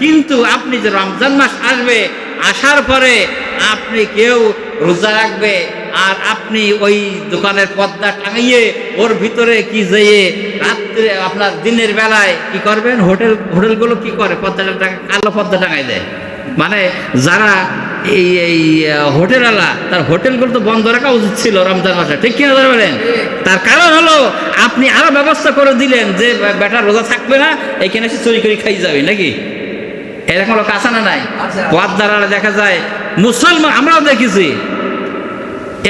কিন্তু আপনি যে রমজান মাস আসবে, আসার পরে আপনি কেউ রোজা রাখবে আর আপনি ওই দোকানের পর্দা টাঙিয়ে ওর ভিতরে কি যেয়ে রাত্রে আপনার দিনের বেলায় কি করবেন, হোটেলগুলো কি করে পর্দাটা কালো পর্দা টাঙাই দেয়। মানে যারা এই হোটেলওয়ালা, তার হোটেলগুলো তো বন্ধ রাখা উচিত ছিল রমজান মাসে, ঠিক কিনা বলেন? তার কারণ হলো আপনি আরো ব্যবস্থা করে দিলেন যে বেটা রোজা থাকবে না, এখানে এসে চুরি করে খাই যাবে নাকি। এরকম লোক আছে না নাই? পর্দারা দেখা যায় মুসলমান, আমরাও দেখেছি।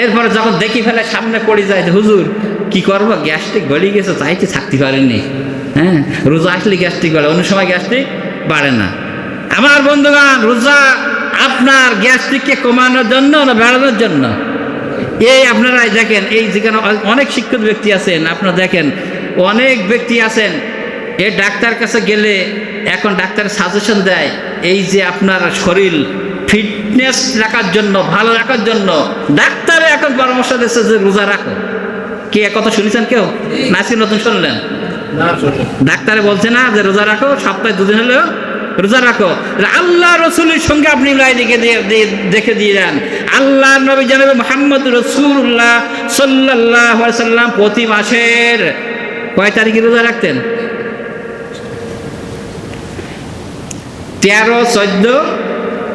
এরপরে যখন দেখি ফেলে সামনে পড়ে যায়, হুজুর কি করবো, গ্যাস্ট্রিক বেড়ে গেছে, চাইতে থাকতে পারেননি। হ্যাঁ, রোজা আসলে গ্যাস্ট্রিক বাড়ে, অন্য সময় গ্যাস্ট্রিক বাড়ে না। আমার বন্ধুগণ, রোজা আপনার গ্যাস্ট্রিককে কমানোর জন্য না বাড়ানোর জন্য? এই আপনারাই দেখেন, এই যেখানে অনেক শিক্ষিত ব্যক্তি আছেন, আপনারা দেখেন অনেক ব্যক্তি আছেন, এই ডাক্তার কাছে গেলে এখন ডাক্তার সাজেশন দেয় এই যে আপনার শরীর ফিটনেস রাখার জন্য, ভালো রাখার জন্য ডাক্তারে এখন পরামর্শ দিচ্ছে যে রোজা রাখো। কে কথা শুনেছেন কেউ? নাকি নতুন শুনলেন? ডাক্তারে বলছে না যে রোজা রাখো, সপ্তাহে 2 দিন হলেও রোজা রাখো। আল্লাহ রসুলের সঙ্গে আপনি দেখে দিয়ে দেন, আল্লাহ নবী জনাব মুহাম্মদ রাসূলুল্লাহ সাল্লাল্লাহু আলাইহি সাল্লাম প্রতি মাসের কয় তারিখে রোজা রাখতেন? 13, 14,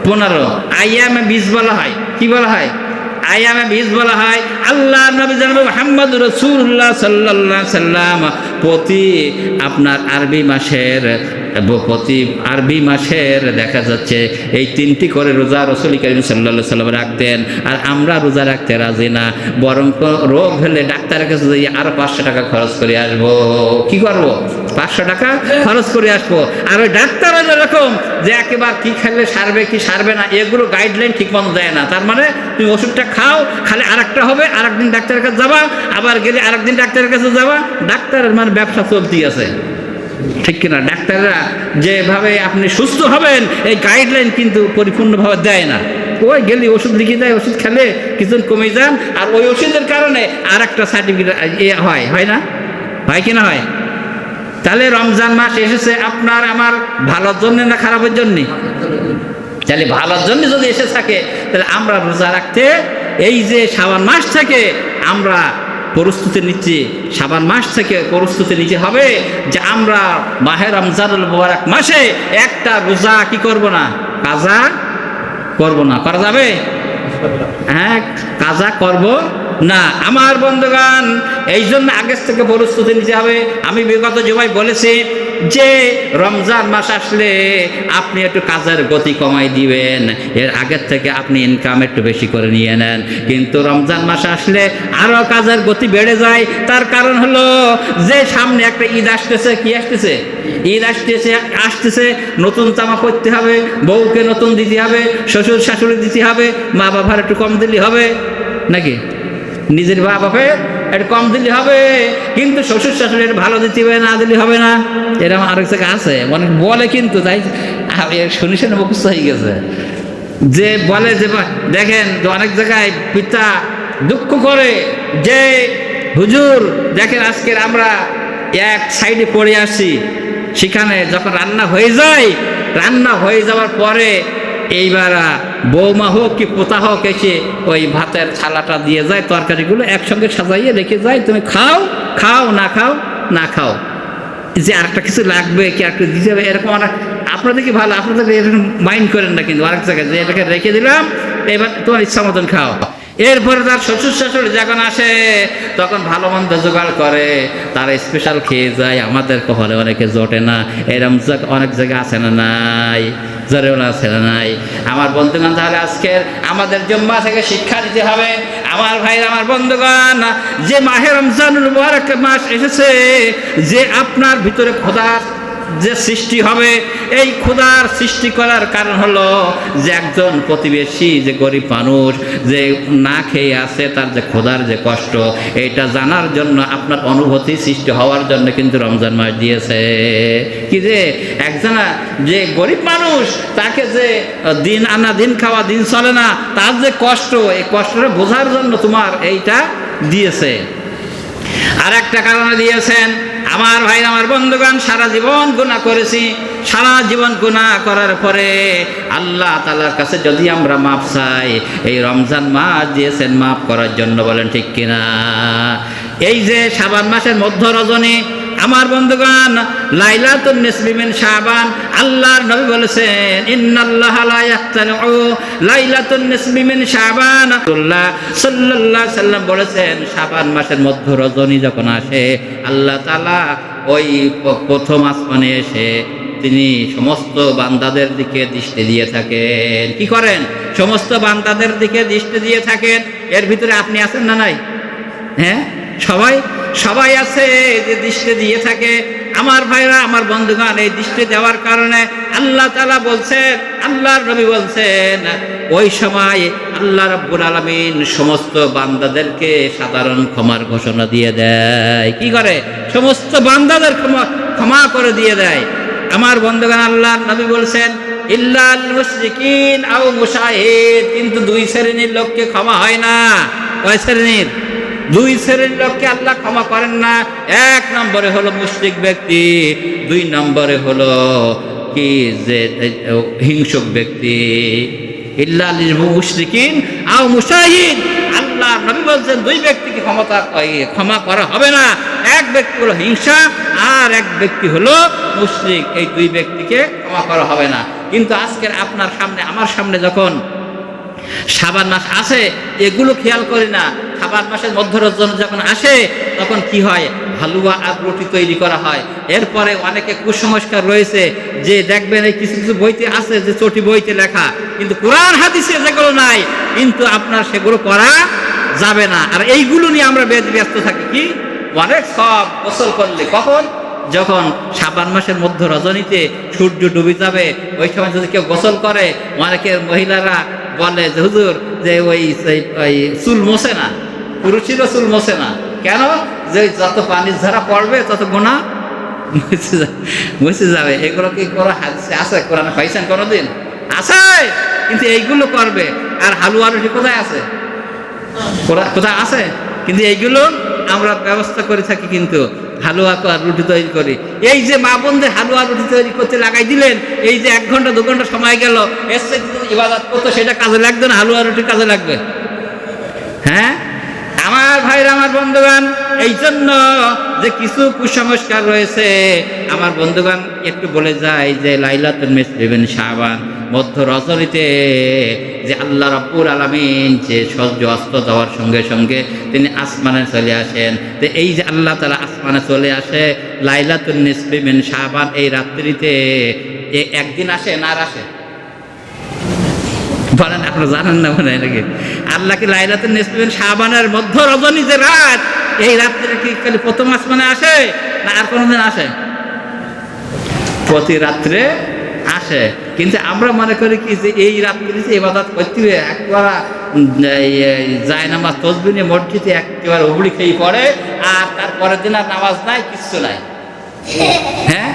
15 আইয়ামে 20 বলা হয়। কি বলা হয়? আইয়ামে 20 বলা হয়। আল্লাহ নবী জনাব মুহাম্মদ রাসূলুল্লাহ সাল্লাল্লাহু আলাইহি সাল্লাম প্রতি আপনার আরবি মাসের দেখা যাচ্ছে এই 3টি করে রোজা রাসূল কারীম সাল্লাল্লাহু আলাইহি সাল্লাম রাখতেন। আর আমরা রোজা রাখতে রাজি না, বরং রোগ হলে ডাক্তারের কাছে যাই আরো 500 টাকা খরচ করে আসবো। কি করবো? 500 টাকা খরচ করে আসবো। আর ওই ডাক্তাররা যেরকম যে একেবারে কি খেলে সারবে কি সারবে না, এগুলো গাইডলাইন ঠিক মতো দেয় না। তার মানে তুমি ওষুধটা খাও, খালি আরেকটা হবে, আরেকদিন ডাক্তারের কাছে যাবা, আবার গেলে আরেকদিন ডাক্তারের কাছে যাবা। ডাক্তারের মানে ব্যবসা চলতেই আছে, ঠিক কিনা? ডাক্তাররা যেভাবে আপনি সুস্থ হবেন এই গাইডলাইন কিন্তু পরিপূর্ণভাবে দেয় না। ওই গেলে ওষুধ লিখে দেয়, ওষুধ খেলে কিছুদিন কমে যান, আর ওই ওষুধের কারণে আর একটা সার্টিফিকেট হয় না? হয় কিনা হয়? তাহলে রমজান মাস এসেছে আপনার আমার ভালোর জন্য না খারাপের জন্যে? তাহলে ভালোর জন্য যদি এসে থাকে, তাহলে আমরা রোজা রাখতে এই যে শাবান মাস থেকে আমরা প্রস্তুতি নিচ্ছি, শাবান মাস থেকে প্রস্তুতি নিতে হবে যে আমরা মাহে রমজানুল মুবারক মাসে একটা রোজা কি করব না, কাজা করব না। করা যাবে? হ্যাঁ, কাজা করব না। আমার বন্ধুগণ, এই জন্য আগের থেকে প্রস্তুতি নিতে হবে। আমি বিগত জুমায় বলেছি যে রমজান মাস আসলে আপনি একটু কাজের গতি কমাই দিবেন, এর আগের থেকে আপনি ইনকাম একটু বেশি করে নিয়ে নেন। কিন্তু রমজান মাস আসলে আরো কাজের গতি বেড়ে যায়। তার কারণ হলো যে সামনে একটা ঈদ আসতেছে। কি আসতেছে? ঈদ আসতেছে। নতুন জামা পরতে হবে, বউকে নতুন দিতে হবে, শ্বশুর শাশুড়ি দিতে হবে, মা বাবার একটু কম দিলে হবে নাকি? নিজের মা বাপে একটু কম দিলে হবে, কিন্তু শ্বশুর শাশুড়ি ভালো দিতে হবে, না দিলে হবে না। এরকম আরেক জায়গায় আছে, অনেক বলে, কিন্তু তাই শুনে মুখস্থ হয়ে গেছে যে বলে যে দেখেন অনেক জায়গায় পিতা দুঃখ করে যে হুজুর দেখেন আজকের আমরা এক সাইডে পড়ে আসি, সেখানে যখন রান্না হয়ে যাওয়ার পরে এইবার বৌমা হোক কি পোতা হোক এসে ওই ভাতের থালাটা দিয়ে যায়, তরকারিগুলো একসঙ্গে সাজাইয়ে রেখে যায়, তুমি খাও না খাও, যে আরেকটা কিছু লাগবে কি আরেকটা দিতে হবে, এরকম আপনাদের কি ভালো, আপনাদের এরকম মাইন্ড করেন না। কিন্তু আরেক জায়গায় যে এটাকে রেখে দিলাম, এবার তোমার ইচ্ছা মতন খাও। এরপরে তার শ্বশুর শাশুড়ি যখন আসে তখন ভালো মন্দ জোগাড় করে, তারা স্পেশাল খেয়ে যায়। আমাদের কপালে অনেকে জোটে না, এরকম অনেক জায়গায় আছে না নাই? জরেওলা আছে না নাই? আমার বন্ধুগণ, তাহলে আজকের আমাদের জুম্মা থেকে শিক্ষা দিতে হবে আমার ভাই, আমার বন্ধুগণ, যে মাহে রমজানুল মুবারক মাস এসেছে, যে আপনার ভিতরে খোদার যে সৃষ্টি হবে, এই ক্ষুধার সৃষ্টি করার কারণ হলো যে একজন প্রতিবেশী, যে গরিব মানুষ যে না খেয়ে আছে, তার যে ক্ষুধার যে কষ্ট, এটা জানার জন্য আপনার অনুভূতি সৃষ্টি হওয়ার জন্য কিন্তু রমজান মাস দিয়েছে। কি যে একজনা যে গরিব মানুষ, তাকে যে দিন আনা দিন খাওয়া, দিন চলে না, তার যে কষ্ট, এই কষ্টটা বোঝার জন্য তোমার এইটা দিয়েছে। আর একটা কারণে দিয়েছেন, আমার ভাই, আমার বন্ধুগণ, সারা জীবন গুনাহ করেছি। সারা জীবন গুনাহ করার পরে আল্লাহ তাআলার কাছে যদি আমরা মাপ চাই, এই রমজান মাস দিয়েছেন মাফ করার জন্য, বলেন ঠিক কিনা? এই যে শাবান মাসের মধ্য রজনী, আমার বন্ধুগণ, লাইলাতুন নিসফি মিন শাবান, আল্লাহর নবী বলেছেন ইন্নাল্লাহা লা ইয়াক্তানিউ লাইলাতুন নিসফি মিন শাবান। রাসূলুল্লাহ সাল্লাল্লাহু আলাইহি সাল্লাম বলেছেন, শাবান মাসের মধ্য রজনী যখন আসে, আল্লাহ তাআলা ওই প্রথম আসমানে এসে তিনি সমস্ত বান্দাদের দিকে দৃষ্টি দিয়ে থাকেন। কি করেন? সমস্ত বান্দাদের দিকে দৃষ্টি দিয়ে থাকেন। এর ভিতরে আপনি আছেন না নাই? হ্যাঁ, সবাই আছে যে দৃষ্টি দিয়ে থাকে। আমার ভাইরা, আমার বন্ধুগণ, এই দৃষ্টি দেওয়ার কারণে আল্লাহ তাআলা বলছেন, আল্লাহর নবী বলছেন, ওই সময় আল্লাহ রাব্বুল আলামিন সমস্ত বান্দাদেরকে সাধারণ ক্ষমার ঘোষণা দিয়ে দেয়। কি করে? সমস্ত বান্দাদের ক্ষমা করে দিয়ে দেয়। আমার বন্ধুগণ, আল্লাহর নবী বলছেন ইল্লাল মুশরিকিন আও মুশাহিদ, কিন্তু দুই শ্রেণীর লোককে ক্ষমা হয় না। কয় শ্রেণীর? দুই শ্রেণীর লোককে আল্লাহ ক্ষমা করেন না। এক নম্বরে হলো মুশরিক ব্যক্তি, দুই নম্বরে হলো কি যে হিংসুক ব্যক্তি। ইল্লা লিল মুশরিকিন আও মুশাহিদ, আল্লাহ নবী বলছেন দুই ব্যক্তিকে ক্ষমা করা হবে না। এক ব্যক্তি হলো হিংসা, আর এক ব্যক্তি হলো মুশরিক। এই দুই ব্যক্তিকে ক্ষমা করা হবে না। কিন্তু আজকের আপনার সামনে, আমার সামনে যখন শাবান মাস আসে, এগুলো খেয়াল করি না। শাবান মাসের মধ্য রজনী যখন আসে, তখন কি হয়? হালুয়া আর রুটি তৈরি করা হয়। এরপরে অনেকে কুসংস্কার রয়েছে যে দেখবেন এই কিছু কিছু বইতে আছে যে চটি বইতে লেখা, কিন্তু কোরআন হাদিসে যেগুলো নাই, কিন্তু আপনার সেগুলো করা যাবে না। আর এইগুলো নিয়ে আমরা ব্যস্ত থাকি। কি অনেক সব গোসল করলে, কখন? যখন শাবান মাসের মধ্য রজনীতে সূর্য ডুবে যাবে, ওই সময় যদি কেউ গোসল করে, অনেকের মহিলারা বলে যে হুজুর, যে ওই চুল মোছে না, পুরুষেরও চুল মোছে না। কেন? যে যত পানির ধারা পড়বে তত গুনাহ মুছে যাবে। এগুলো কি কোনো হাদিসে আছে? কোরআনে পাইছেন কোনোদিন? আছে, কিন্তু এইগুলো করবে। আর হালুয়া রুটি কোথায় আছে? কোথায় আছে? কিন্তু এইগুলো আমরা ব্যবস্থা করে থাকি, কিন্তু হালুয়া আর রুটি তৈরি করি। এই যে মা বোনদের হালুয়া রুটি তৈরি করতে লাগাই দিলেন, এই যে 1 ঘন্টা 2 ঘন্টা সময় গেল, এর সাথে ইবাদত করতো, সেটা কাজে লাগবে না? হালুয়া রুটি কাজে লাগবে? হ্যাঁ, আমার ভাইরা, আমার বন্ধুগণ, এই জন্য যে কিছু কুসংস্কার রয়েছে, আমার বন্ধুগণ একটু বলে যায় যে লাইলাতুল নিসফি মিন শাবান, মধ্য রজনীতে যে আল্লাহ রাব্বুল আলামিন যে সূর্য অস্ত যাওয়ার সঙ্গে সঙ্গে তিনি আসমানে চলে আসেন। তো এই যে আল্লাহ তাআলা আসমানে চলে আসে লাইলাতুল নিসফি মিন শাবান, এই রাত্রিতে একদিন আসে না আর আসে? বলেন, আপনারা জানেন না মনে হয় নাকি? আল্লাহ কি লাইলাতুল নিসফি মিন শাবানের মধ্য রজনী যে রাত, এই রাত্রে কি খালি প্রথম আসমানে আসে না আর কোনোদিন আসে? প্রতি রাত্রে আসে। কিন্তু আমরা মনে করি কি যে এই রাত্রিতে ইবাদত করতে হবে, একবার যায় নামাজ তসবিহ নিয়ে মসজিদে একেবারে উবড়ি খেয়ে পড়ে, আর তারপরের দিন আর নামাজ নাই, কিচ্ছু নাই। হ্যাঁ,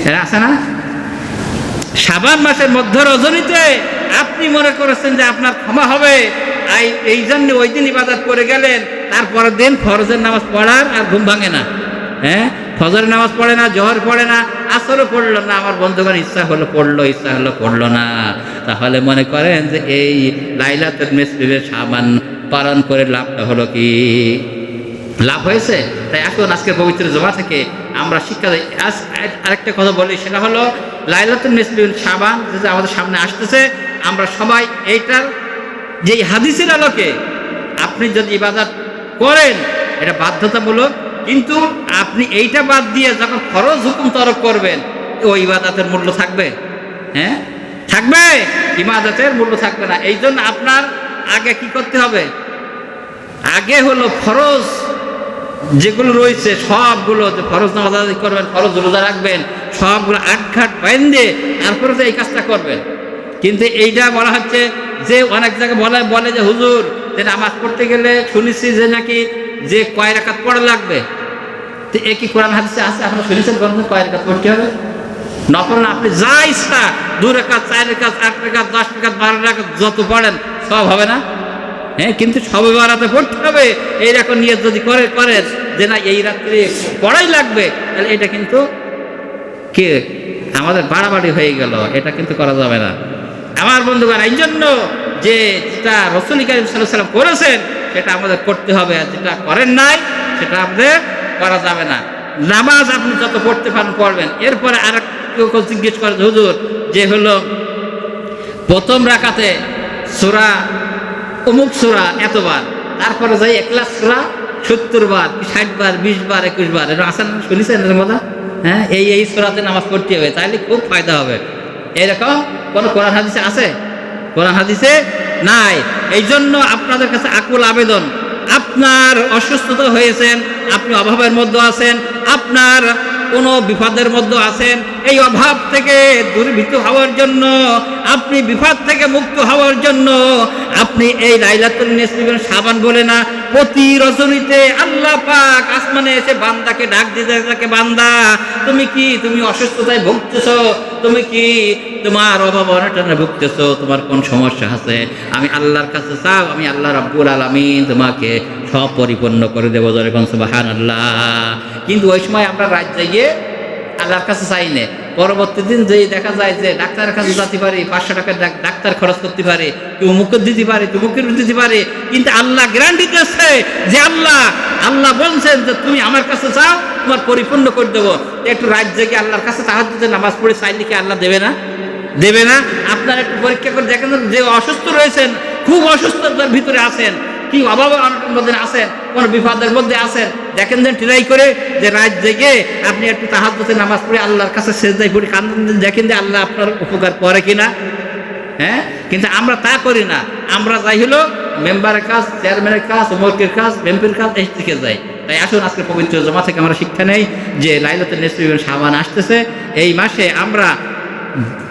এরা আছে না? শাবান মাসের মধ্য রজনীতে আপনি মনে করেছেন যে আপনার ক্ষমা হবে, এই জন্য ওই দিন ইবাদত করে গেলেন, তারপরের দিন ফরজের নামাজ পড়ার আর ঘুম ভাঙে না। হ্যাঁ, ফজরের নামাজ পড়ে না, জোহর পড়ে না, আসরও পড়লো না। আমার বন্ধুগণ, ইচ্ছা হলো পড়লো, ইচ্ছা হলো পড়লো না। তাহলে মনে করেন যে এই লাইলাতুল নিসফি মিন শাবান পালন করে লাভটা হলো কি? লাভ হয়েছে? তাই এখন আজকের পবিত্র জুমা থেকে আমরা শিক্ষা দিই। আরেকটা কথা বলি, সেটা হলো লাইলাতুল নিসফি মিন শাবান যেটা আমাদের সামনে আসতেছে, আমরা সবাই এইটার যে হাদিসের আলোকে আপনি যদি ইবাদত করেন, এটা বাধ্যতামূলক, কিন্তু আপনি এইটা বাদ দিয়ে যখন ফরজ হুকুম তরক করবেন, ওই ইবাদতের মূল্য থাকবে? হ্যাঁ, থাকবে? ইবাদতের মূল্য থাকবে না। এই জন্য আপনার আগে কি করতে হবে? আগে হলো ফরজ যেগুলো রয়েছে সবগুলো, যে ফরজ নামাজ আদায় করবেন, ফরজ রোজা রাখবেন, সবগুলো আটঘাট বাইন্ধে তারপরে তো এই কাজটা করবেন। কিন্তু এইটা বলা হচ্ছে যে অনেক জায়গায় বলে যে হুজুর, যে নামাজ পড়তে গেলে শুনেছি যে নাকি যে কয় রাকাত পড়া লাগবে। তো এ কি কোরআন হাদিসে আছে? আপনারা শুনেছেন কয় রাকাত পড়তে হবে? নফল না, আপনি যা ইচ্ছা 2 রাকাত, 4 রাকাত, 8 রাকাত, 10 রাকাত, 12 রাকাত যত পড়েন সব হবে না? হ্যাঁ, কিন্তু সবে বারাতে পড়তে হবে। এইরকম নিয়ত যদি করেন, যে না এই রাত্রে পড়াই লাগবে, তাহলে এটা কিন্তু কে আমাদের বাড়াবাড়ি হয়ে গেল, এটা কিন্তু করা যাবে না আমার বন্ধুগণ। এই জন্য যেটা রাসূল কারীম সাল্লাল্লাহু আলাইহি ওয়াসাল্লাম করেছেন সেটা আমাদের করতে হবে, আর যেটা করেন নাই সেটা আমাদের করা যাবে না। নামাজ আপনি যত পড়তে পারেন পড়বেন। এরপরে আর কেউ জিজ্ঞেস করে হুজুর যে হলো প্রথম রাকাতে সূরা অমুক সূরা এতবার, তারপরে যাই ইখলাস সূরা 70 বার, 60 বার, 20 বার, 21 বার, এটা আসেন শুনেছেন এর মধ্যে? হ্যাঁ, এই সূরাতে নামাজ পড়তে হবে, তাহলে খুব ফায়দা হবে। এরকম কোন কোরআন হাদিসে আছে? কোরআন হাদিসে নাই। এই জন্য আপনাদের কাছে আকুল আবেদন, আপনার অসুস্থতা হয়েছেন, আপনি অভাবের মধ্যে আছেন, আপনার কোনো বিপদের মধ্যে আছেন, এই অভাব থেকে দূরীভূত হওয়ার জন্য, আপনি বিপদ থেকে মুক্ত হওয়ার জন্য আপনি এই লাইলাতুল নিসফ শাবান বলে না, প্রতি রজনীতে আল্লাহ পাক আসমানে এসে বান্দাকে ডাক দিতে থাকে, বান্দা তুমি অসুস্থতায় ভুগতেছো, তুমি কি তোমার অভাব অনটনে ভুগতেছো, তোমার কোন সমস্যা আছে, আমি আল্লাহর কাছে চাও, আমি আল্লাহ রাব্বুল আলামিন তোমাকে সব পরিপূর্ণ করে দেবো, যেরকম সুবহানাল্লাহ। কিন্তু ওই সময় আমরা রাত জাগিয়ে আল্লাহর কাছে চাই না। পরবর্তী দিন যেই দেখা যায় যে ডাক্তারের কাছে যেতে পারি, 500 টাকা ডাক্তার খরচ করতে পারে, কেউ মুখের দিতে পারে, কেউ মুখের দিতে পারে, কিন্তু আল্লাহ গ্যারান্টি দিচ্ছে যে আল্লাহ বলছেন যে তুমি আমার কাছে চাও, তোমার পরিপূর্ণ করে দেবো। একটু রাত জেগে আল্লাহর কাছে তাহাজ্জুদে নামাজ পড়ে চাইলে কি আল্লাহ দেবে না? দেবে না? আপনারা একটু পরীক্ষা করে দেখেন, যে অসুস্থ রয়েছেন, খুব অসুস্থতার ভিতরে আছেন, কি অভাব অনটনের মধ্যে আছেন, কোন বিপদের মধ্যে আছেন, দেখেন যে ট্রাই করে যে রাত জেগে আপনি একটু তাহাজ্জুদে নামাজ পড়ে আল্লাহর কাছে সেজদায় পড়ে কান্দেন, দেখেন যে আল্লাহ আপনার উপকার করে কিনা। হ্যাঁ, কিন্তু আমরা তা করি না। আমরা যাই হলো মেম্বারের কাজ, চেয়ারম্যানের কাজ, অমুকের কাজ, এমপির কাজ, এই দিকে যাই। তাই আসুন আজকে পবিত্র জমা থেকে আমরা শিক্ষা নেই যে লাইলাতুল নিসফ শাবান আসতেছে, এই মাসে আমরা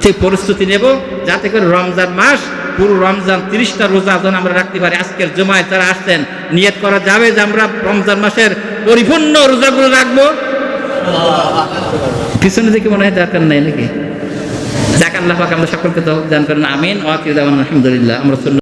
সেই প্রস্তুতি নেব যাতে করে রমজান মাস, পুরো রমজান 30টা রোজা যেন আমরা রাখতে পারি। আজকের জমায় যারা আসছেন নিয়ত করা যাবে যে আমরা রমজান মাসের পরিপূর্ণ রোজাগুলো রাখবো। পিছনে দিকে মনে হয় দরকার নাই নাকি? যাক, আল্লাহ পাক আমরা সকলকে তৌফিক দান করেন, আমিন। ওয়া আখিরু দাওয়ানা আলহামদুলিল্লাহ। আমরা